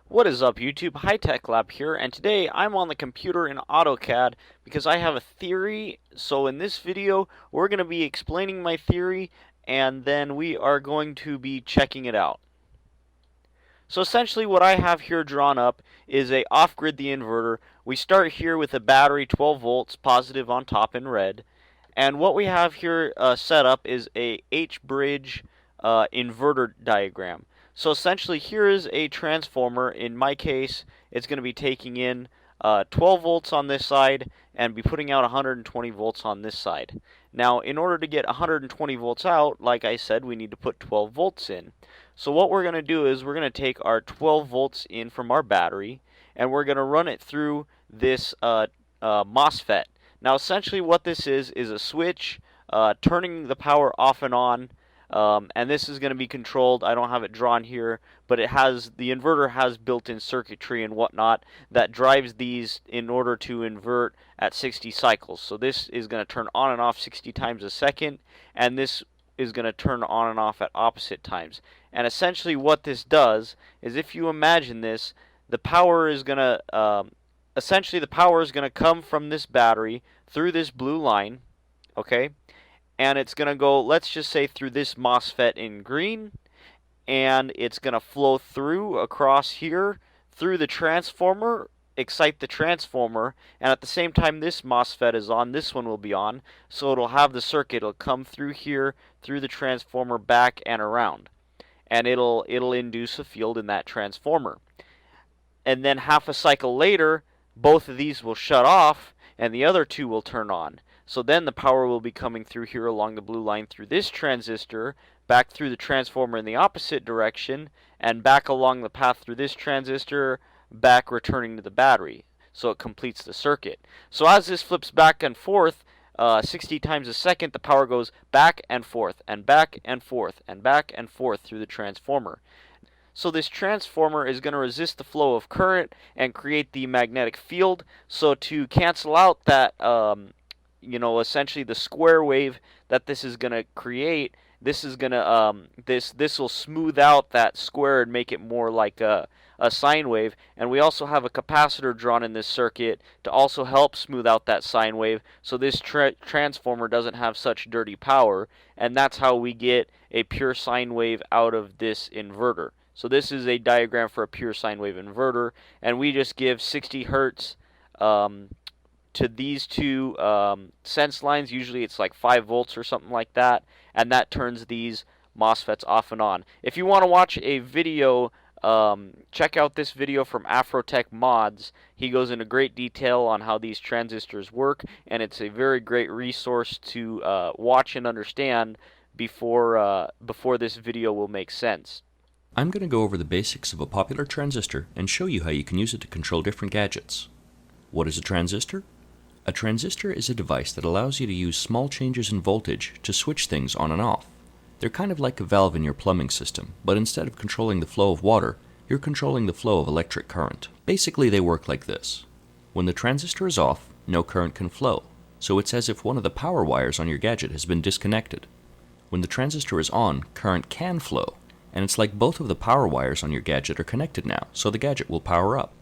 What is up, YouTube? High Tech Lab here, and today I'm on the computer in AutoCAD because I have a theory. So in this video, we're going to be explaining my theory, and then we are going to be checking it out. So essentially what I have here drawn up is a off-grid the inverter. We start here with a battery 12 volts positive on top in red, and what we have here set up is a H-bridge inverter diagram. So essentially here is a transformer. In my case, it's going to be taking in 12 volts on this side and be putting out 120 volts on this side. Now, in order to get 120 volts out, like I said, we need to put 12 volts in. So what we're going to do is we're going to take our 12 volts in from our battery, and we're going to run it through this MOSFET. Now, essentially what this is a switch turning the power off and on, and this is going to be controlled. I don't have it drawn here, but the inverter has built-in circuitry and whatnot that drives these in order to invert at 60 cycles. So this is going to turn on and off 60 times a second, and this is going to turn on and off at opposite times. And essentially what this does is, if you imagine this, the power is going to essentially the power is going to come from this battery through this blue line, okay? And it's going to go, let's just say, through this MOSFET in green, and it's going to flow through across here through the transformer, excite the transformer, and at the same time this MOSFET is on, this one will be on, so it'll have the circuit. It'll come through here, through the transformer, back and around, and it'll induce a field in that transformer. And then half a cycle later, both of these will shut off and the other two will turn on. So then the power will be coming through here along the blue line through this transistor, back through the transformer in the opposite direction, and back along the path through this transistor, back returning to the battery. So it completes the circuit. So as this flips back and forth 60 times a second, the power goes back and forth and back and forth and back and forth through the transformer. So this transformer is going to resist the flow of current and create the magnetic field. So to cancel out that essentially the square wave that this is going to create, this is going to this will smooth out that square and make it more like a sine wave. And we also have a capacitor drawn in this circuit to also help smooth out that sine wave, so this transformer doesn't have such dirty power, and that's how we get a pure sine wave out of this inverter. So this is a diagram for a pure sine wave inverter, and we just give 60 hertz to these two sense lines. Usually it's like 5 volts or something like that, and that turns these MOSFETs off and on. If you want to watch a video, check out this video from Afrotech Mods. He goes into great detail on how these transistors work, and it's a very great resource to watch and understand before this video will make sense. I'm going to go over the basics of a popular transistor and show you how you can use it to control different gadgets. What is a transistor? A transistor is a device that allows you to use small changes in voltage to switch things on and off. They're kind of like a valve in your plumbing system, but instead of controlling the flow of water, you're controlling the flow of electric current. Basically, they work like this. When the transistor is off, no current can flow, so it's as if one of the power wires on your gadget has been disconnected. When the transistor is on, current can flow, and it's like both of the power wires on your gadget are connected now, so the gadget will power up.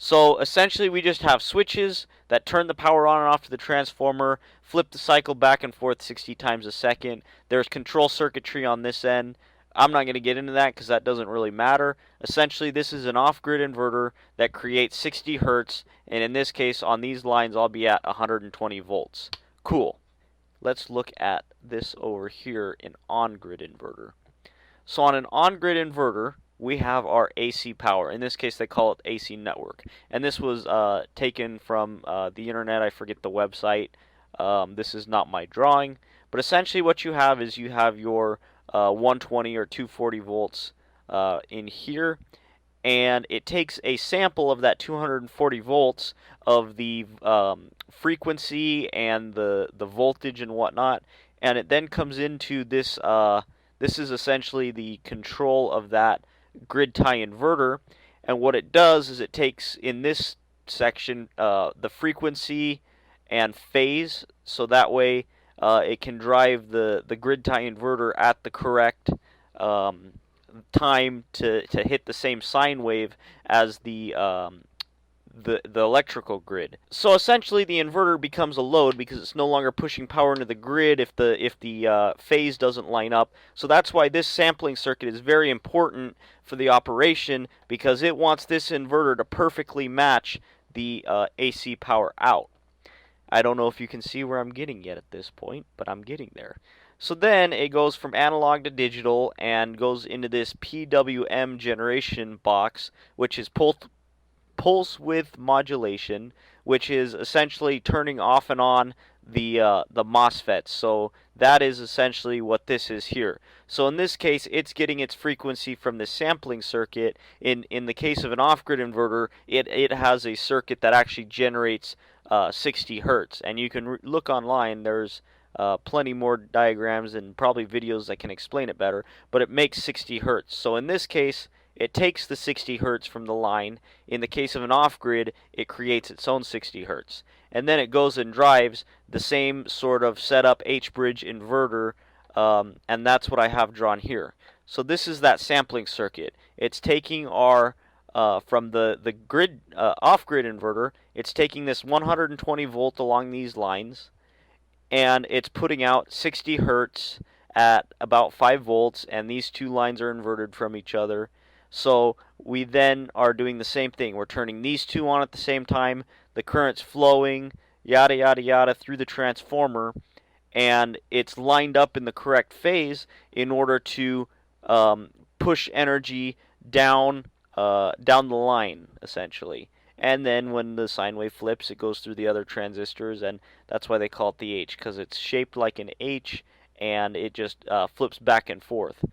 So essentially we just have switches that turn the power on and off to the transformer, flip the cycle back and forth 60 times a second. There's control circuitry on this end. I'm not going to get into that because that doesn't really matter. Essentially this is an off-grid inverter that creates 60 hertz, and in this case on these lines I'll be at 120 volts. Cool. Let's look at this over here in on-grid inverter. So on an on-grid inverter, we have our AC power. In this case, they call it AC network. And this was taken from the internet. I forget the website. This is not my drawing. But essentially what you have is you have your 120 or 240 volts in here. And it takes a sample of that 240 volts of the frequency and the voltage and whatnot. And it then comes into this. This is essentially the control of that grid tie inverter, and what it does is it takes in this section the frequency and phase, so that way it can drive the grid tie inverter at the correct time to hit the same sine wave as the electrical grid. So essentially, the inverter becomes a load because it's no longer pushing power into the grid if the phase doesn't line up. So that's why this sampling circuit is very important for the operation, because it wants this inverter to perfectly match the AC power out. I don't know if you can see where I'm getting yet at this point, but I'm getting there. So then it goes from analog to digital and goes into this PWM generation box, which is pulse width modulation, which is essentially turning off and on the MOSFETs. So that is essentially what this is here. So in this case, it's getting its frequency from the sampling circuit. In the case of an off-grid inverter, it has a circuit that actually generates 60 hertz, and you can look online. There's plenty more diagrams and probably videos that can explain it better, but it makes 60 hertz. So in this case, it takes the 60 hertz from the line. In the case of an off-grid, it creates its own 60 hertz. And then it goes and drives the same sort of setup H-bridge inverter, and that's what I have drawn here. So this is that sampling circuit. It's taking our, from the grid off-grid inverter, it's taking this 120 volt along these lines, and it's putting out 60 hertz at about 5 volts, and these two lines are inverted from each other. So we then are doing the same thing. We're turning these two on at the same time. The current's flowing, yada, yada, yada, through the transformer, and it's lined up in the correct phase in order to push energy down the line, essentially. And then when the sine wave flips, it goes through the other transistors, and that's why they call it the H, because it's shaped like an H, and it just flips back and forth.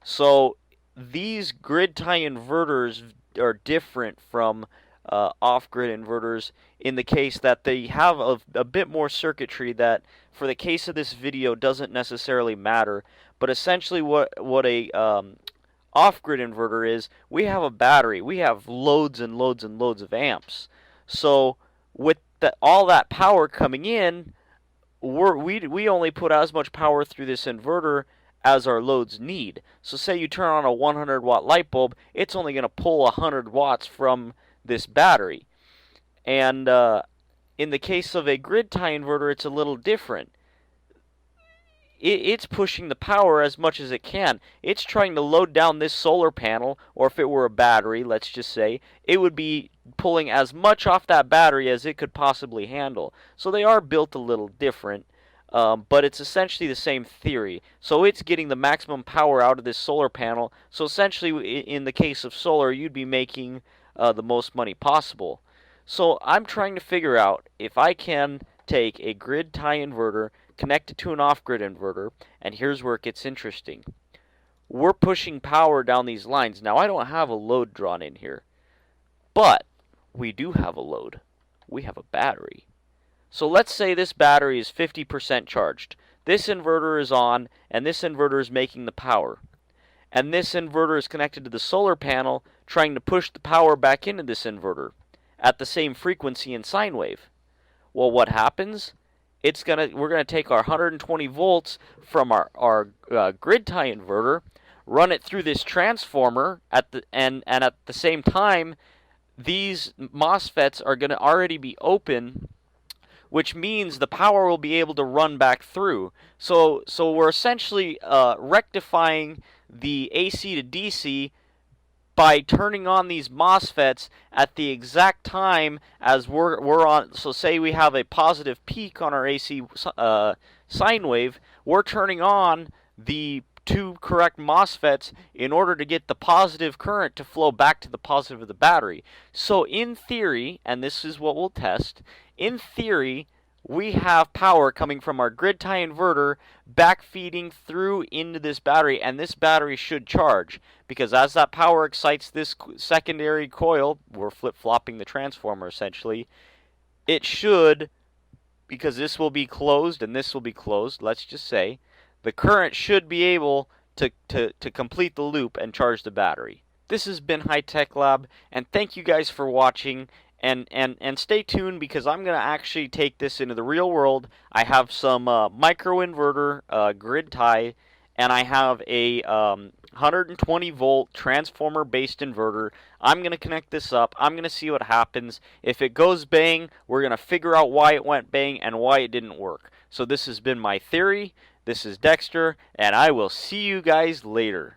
So these grid tie inverters are different from off-grid inverters in the case that they have a bit more circuitry that, for the case of this video, doesn't necessarily matter. But essentially what a off-grid inverter is, we have a battery. We have loads and loads and loads of amps. So with all that power coming in, we only put as much power through this inverter as our loads need. So say you turn on a 100 watt light bulb, it's only going to pull 100 watts from this battery. And in the case of a grid tie inverter, it's a little different. It's pushing the power as much as it can. It's trying to load down this solar panel, or if it were a battery, let's just say, it would be pulling as much off that battery as it could possibly handle. So they are built a little different. But it's essentially the same theory. So it's getting the maximum power out of this solar panel. So essentially, in the case of solar, you'd be making the most money possible. So I'm trying to figure out if I can take a grid tie inverter, connect it to an off-grid inverter, and here's where it gets interesting. We're pushing power down these lines. Now, I don't have a load drawn in here, but we do have a load. We have a battery. So let's say this battery is 50% charged. This inverter is on, and this inverter is making the power. And this inverter is connected to the solar panel, trying to push the power back into this inverter at the same frequency and sine wave. Well, what happens? We're gonna take our 120 volts from our grid tie inverter, run it through this transformer and at the same time, these MOSFETs are gonna already be open, which means the power will be able to run back through. So we're essentially rectifying the AC to DC by turning on these MOSFETs at the exact time as we're on. So say we have a positive peak on our AC sine wave, we're turning on the two correct MOSFETs in order to get the positive current to flow back to the positive of the battery. So in theory, and this is what we'll test, in theory, we have power coming from our grid tie inverter backfeeding through into this battery, and this battery should charge, because as that power excites this secondary coil, we're flip-flopping the transformer essentially, it should, because this will be closed and this will be closed, let's just say, the current should be able to complete the loop and charge the battery. This has been High Tech Lab, and thank you guys for watching. And stay tuned, because I'm going to actually take this into the real world. I have some microinverter grid tie, and I have a 120 volt transformer based inverter. I'm going to connect this up. I'm going to see what happens. If it goes bang, we're going to figure out why it went bang and why it didn't work. So this has been my theory. This is Dexter, and I will see you guys later.